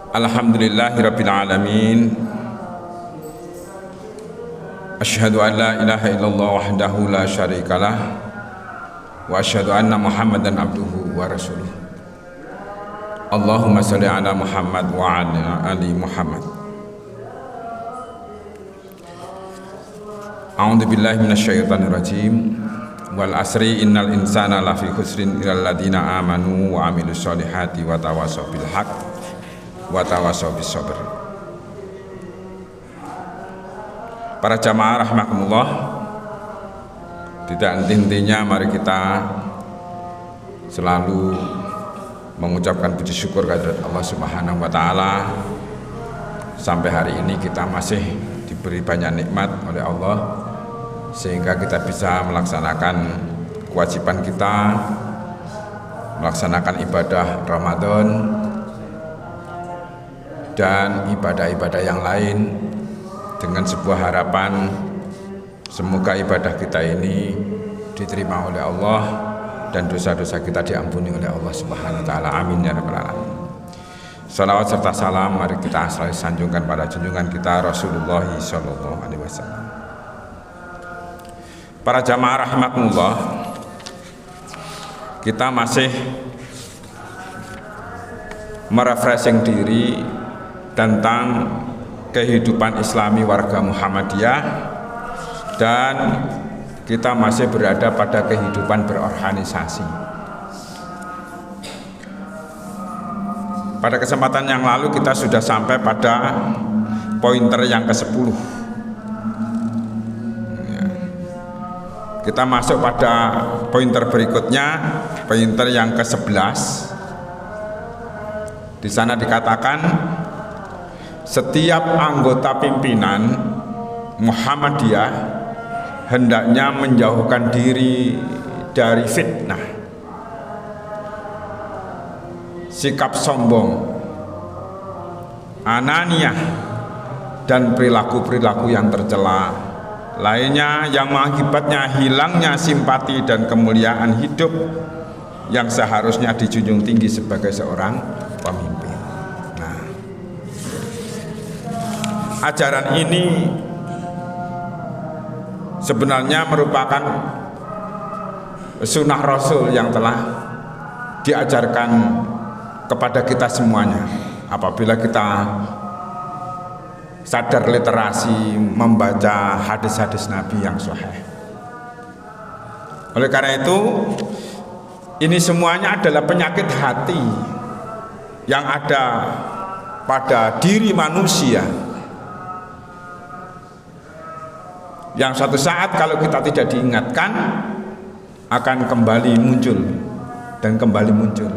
Alhamdulillahirabbil alamin. Asyhadu an la ilaha illallah wahdahu la syarikalah wa asyhadu anna Muhammadan abduhu wa rasuluh. Allahumma shalli ala Muhammad wa ala ali Muhammad. A'udzu billahi minasyaitonir rajim. Wal asri innal insana lafi khusrin illal ladzina amanu wa amilus solihati wa tawassaw bil haqq wa tawassaw bis sabr. Para jamaah rahimakumullah, tidak henti-hentinya mari kita selalu mengucapkan puji syukur kehadirat Allah Subhanahu wa taala. Sampai hari ini kita masih diberi banyak nikmat oleh Allah sehingga kita bisa melaksanakan kewajiban kita, melaksanakan ibadah Ramadan dan ibadah-ibadah yang lain dengan sebuah harapan semoga ibadah kita ini diterima oleh Allah dan dosa-dosa kita diampuni oleh Allah Subhanahu wa taala. Amin ya rabbal alamin. Salawat serta salam mari kita selalu sanjungkan pada junjungan kita Rasulullah sallallahu alaihi wasallam. Para jamaah rahimakumullah, kita masih merefreshing diri tentang kehidupan Islami warga Muhammadiyah, dan kita masih berada pada kehidupan berorganisasi. Pada kesempatan yang lalu kita sudah sampai pada pointer yang ke-10. Kita masuk pada pointer berikutnya, pointer yang ke-11. Di sana dikatakan setiap anggota pimpinan Muhammadiyah hendaknya menjauhkan diri dari fitnah, sikap sombong, ananiyah, dan perilaku-perilaku yang tercela lainnya yang mengakibatnya hilangnya simpati dan kemuliaan hidup yang seharusnya dijunjung tinggi sebagai seorang pemimpin. Nah, ajaran ini sebenarnya merupakan sunnah Rasul yang telah diajarkan kepada kita semuanya apabila kita sadar literasi membaca hadis-hadis Nabi yang sahih. Oleh karena itu, ini semuanya adalah penyakit hati yang ada pada diri manusia, yang suatu saat kalau kita tidak diingatkan akan kembali muncul dan kembali muncul.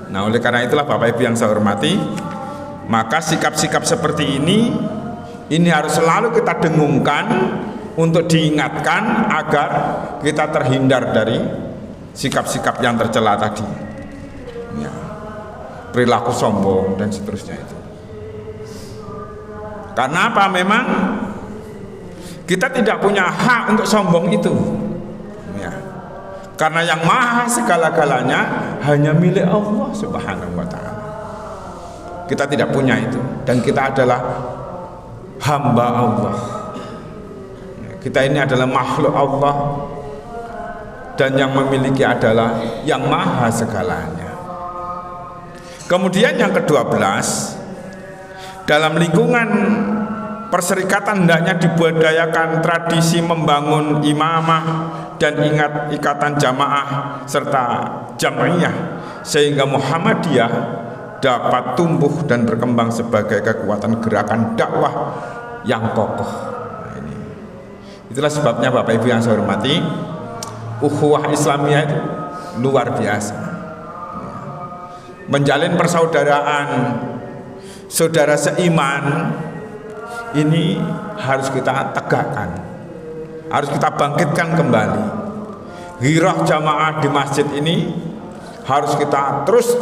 Nah, oleh karena itulah Bapak Ibu yang saya hormati, maka sikap-sikap seperti ini harus selalu kita dengungkan untuk diingatkan agar kita terhindar dari sikap-sikap yang tercela tadi, ya, perilaku sombong dan seterusnya itu. Karena apa? Memang kita tidak punya hak untuk sombong itu, ya. Karena yang maha segala-galanya hanya milik Allah Subhanahu wa ta'ala. Kita tidak punya itu, dan kita adalah hamba Allah. Kita ini adalah makhluk Allah, dan yang memiliki adalah yang maha segalanya. Kemudian yang ke-12, dalam lingkungan perserikatan hendaknya dibudayakan tradisi membangun imamah dan ingat ikatan jamaah serta jam'iyah sehingga Muhammadiyah dapat tumbuh dan berkembang sebagai kekuatan gerakan dakwah yang kokoh. Nah, itulah sebabnya Bapak Ibu yang saya hormati, ukhuwah Islamiyah itu luar biasa. Menjalin persaudaraan saudara seiman ini harus kita tegakkan, harus kita bangkitkan kembali. Ghirah jamaah di masjid ini harus kita terus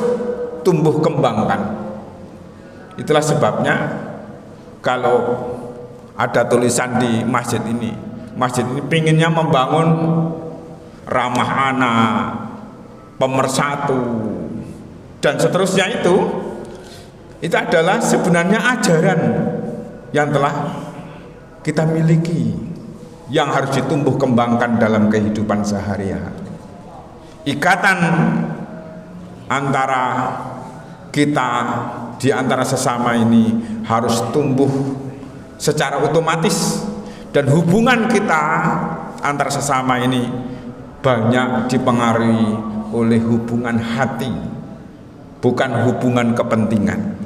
tumbuh kembangkan. Itulah sebabnya kalau ada tulisan di masjid ini pinginnya membangun ramah anak, pemersatu, dan seterusnya, itu adalah sebenarnya ajaran yang telah kita miliki, yang harus ditumbuh kembangkan dalam kehidupan sehari-hari. Ikatan antara kita di antara sesama ini harus tumbuh secara otomatis, dan hubungan kita antar sesama ini banyak dipengaruhi oleh hubungan hati, bukan hubungan kepentingan.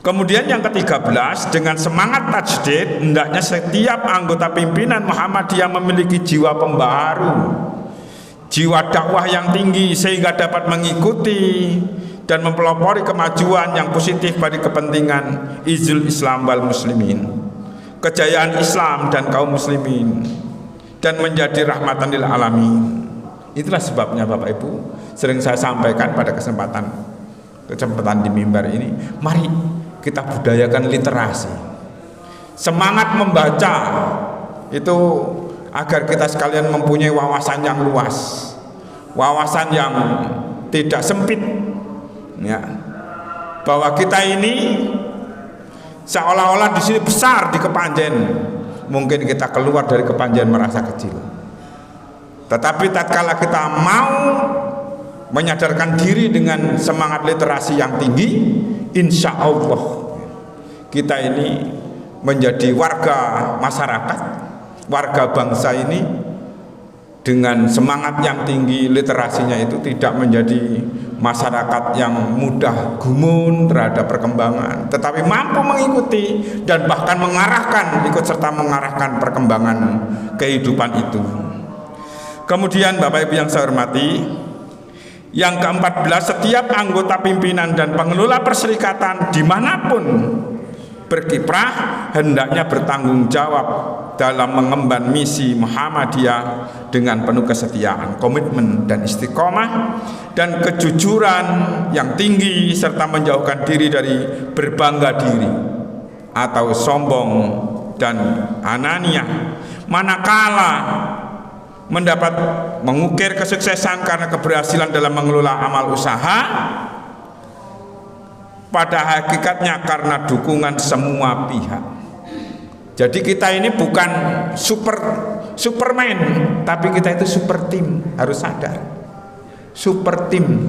Kemudian yang ke-13, dengan semangat tajdid, hendaknya setiap anggota pimpinan Muhammadiyah memiliki jiwa pembaharu, jiwa dakwah yang tinggi, sehingga dapat mengikuti dan mempelopori kemajuan yang positif bagi kepentingan izul Islam wal muslimin, kejayaan Islam dan kaum muslimin, dan menjadi rahmatan lil alamin. Itulah sebabnya Bapak Ibu sering saya sampaikan pada kesempatan di mimbar ini, mari kita budayakan literasi, semangat membaca itu, agar kita sekalian mempunyai wawasan yang luas, wawasan yang tidak sempit, ya, bahwa kita ini seolah-olah di sini besar di Kepanjen, mungkin kita keluar dari Kepanjen merasa kecil. Tetapi tatkala kita mau menyadarkan diri dengan semangat literasi yang tinggi, insya Allah kita ini menjadi warga masyarakat, warga bangsa ini dengan semangat yang tinggi, literasinya itu tidak menjadi masyarakat yang mudah gumun terhadap perkembangan, tetapi mampu mengikuti dan bahkan mengarahkan, ikut serta mengarahkan perkembangan kehidupan itu. Kemudian Bapak Ibu yang saya hormati, yang ke-14, setiap anggota pimpinan dan pengelola perserikatan dimanapun berkiprah hendaknya bertanggung jawab dalam mengemban misi Muhammadiyah dengan penuh kesetiaan, komitmen dan istiqomah dan kejujuran yang tinggi, serta menjauhkan diri dari berbangga diri atau sombong dan ananiah, manakala mendapat mengukir kesuksesan karena keberhasilan dalam mengelola amal usaha, pada hakikatnya karena dukungan semua pihak. Jadi kita ini bukan superman, tapi kita itu super tim, harus sadar, super tim.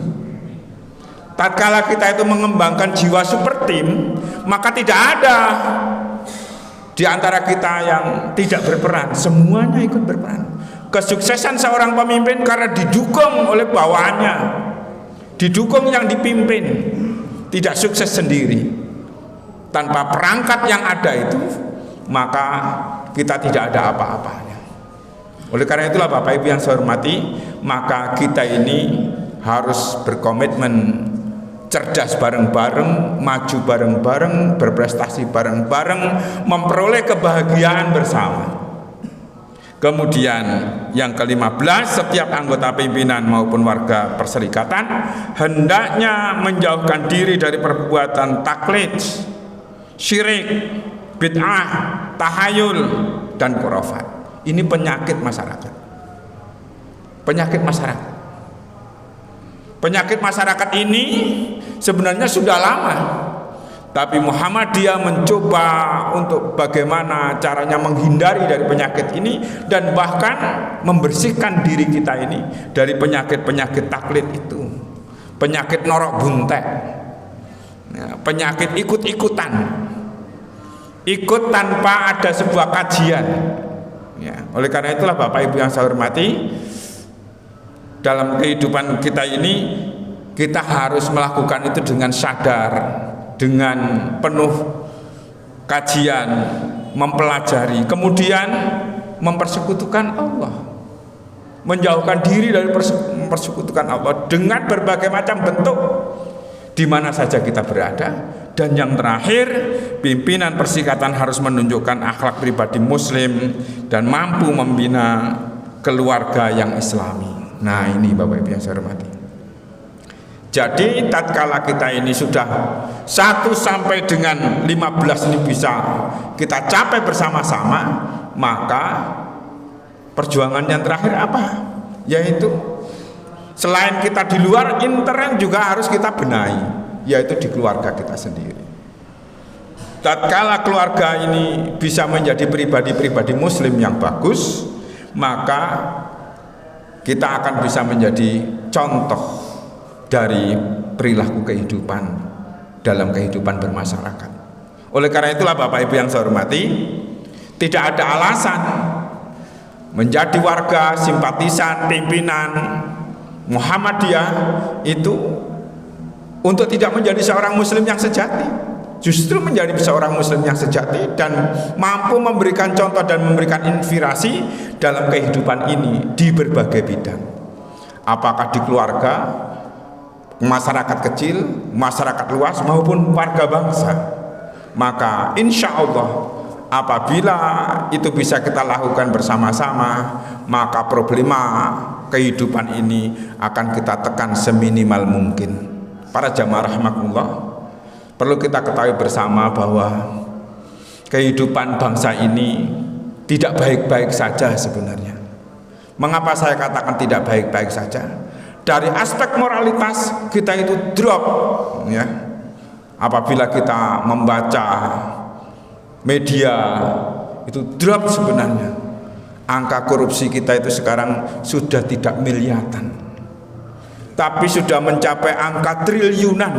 Tatkala kita itu mengembangkan jiwa super tim, maka tidak ada di antara kita yang tidak berperan, semuanya ikut berperan. Kesuksesan seorang pemimpin karena didukung oleh bawahannya, didukung yang dipimpin, tidak sukses sendiri. Tanpa perangkat yang ada itu, maka kita tidak ada apa-apanya. Oleh karena itulah Bapak Ibu yang saya hormati, maka kita ini harus berkomitmen, cerdas bareng-bareng, maju bareng-bareng, berprestasi bareng-bareng, memperoleh kebahagiaan bersama. Kemudian yang ke-15, setiap anggota pimpinan maupun warga perserikatan hendaknya menjauhkan diri dari perbuatan taklid, syirik, bid'ah, tahayul, dan khurafat. Ini penyakit masyarakat. Penyakit masyarakat. Penyakit masyarakat ini sebenarnya sudah lama, tapi Muhammadiyah mencoba untuk bagaimana caranya menghindari dari penyakit ini, dan bahkan membersihkan diri kita ini dari penyakit-penyakit taklid itu, penyakit norok buntek, penyakit ikut-ikutan, ikut tanpa ada sebuah kajian. Ya, oleh karena itulah Bapak Ibu yang saya hormati, dalam kehidupan kita ini kita harus melakukan itu dengan sadar, dengan penuh kajian, mempelajari, kemudian mempersekutukan Allah, menjauhkan diri dari mempersekutukan Allah dengan berbagai macam bentuk di mana saja kita berada. Dan yang terakhir, pimpinan perserikatan harus menunjukkan akhlak pribadi muslim dan mampu membina keluarga yang islami. Nah, ini Bapak Ibu yang saya hormati. Jadi tatkala kita ini sudah 1 sampai dengan 15 ini bisa kita capai bersama-sama, maka perjuangan yang terakhir apa? Yaitu selain kita di luar, intern juga harus kita benahi. yaitu di keluarga kita sendiri. Tatkala keluarga ini bisa menjadi pribadi-pribadi muslim yang bagus, maka kita akan bisa menjadi contoh dari perilaku kehidupan dalam kehidupan bermasyarakat. Oleh karena itulah Bapak Ibu yang saya hormati, tidak ada alasan menjadi warga simpatisan pimpinan Muhammadiyah itu untuk tidak menjadi seorang muslim yang sejati. Justru menjadi seorang muslim yang sejati dan mampu memberikan contoh dan memberikan inspirasi dalam kehidupan ini di berbagai bidang. Apakah di keluarga, masyarakat kecil, masyarakat luas maupun warga bangsa. Maka insya Allah apabila itu bisa kita lakukan bersama-sama, maka problema kehidupan ini akan kita tekan seminimal mungkin. Para jamaah rahmatullah, perlu kita ketahui bersama bahwa kehidupan bangsa ini tidak baik-baik saja sebenarnya. Mengapa saya katakan tidak baik-baik saja? Dari aspek moralitas kita itu drop, ya. Apabila kita membaca media itu drop sebenarnya. Angka korupsi kita itu sekarang sudah tidak miliaran, tapi sudah mencapai angka triliunan.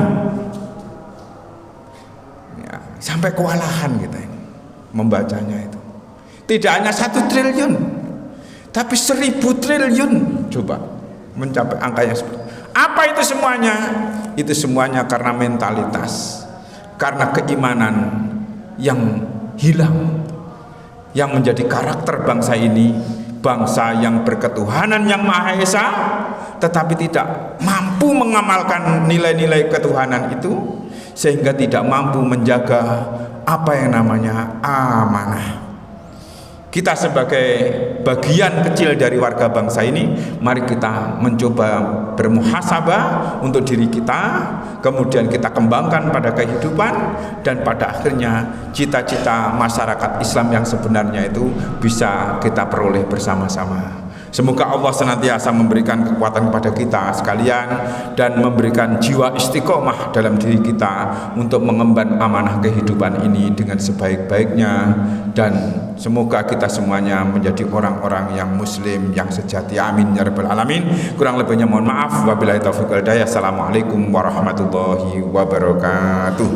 Ya, sampai kewalahan kita ini membacanya itu. Tidak hanya 1 triliun, tapi 1000 triliun. Coba mencapai angka yang seperti. Apa itu semuanya? Itu semuanya karena mentalitas, karena keimanan yang hilang, yang menjadi karakter bangsa ini, bangsa yang berketuhanan yang Maha Esa, tetapi tidak mampu mengamalkan nilai-nilai ketuhanan itu, sehingga tidak mampu menjaga apa yang namanya amanah. Kita sebagai bagian kecil dari warga bangsa ini, mari kita mencoba bermuhasabah untuk diri kita, kemudian kita kembangkan pada kehidupan, dan pada akhirnya cita-cita masyarakat Islam yang sebenarnya itu bisa kita peroleh bersama-sama. Semoga Allah senantiasa memberikan kekuatan kepada kita sekalian dan memberikan jiwa istiqomah dalam diri kita untuk mengemban amanah kehidupan ini dengan sebaik-baiknya, dan semoga kita semuanya menjadi orang-orang yang muslim yang sejati. Amin ya rabbal alamin. Kurang lebihnya mohon maaf. Wabillahi taufiq wal hidayah. Assalamualaikum warahmatullahi wabarakatuh.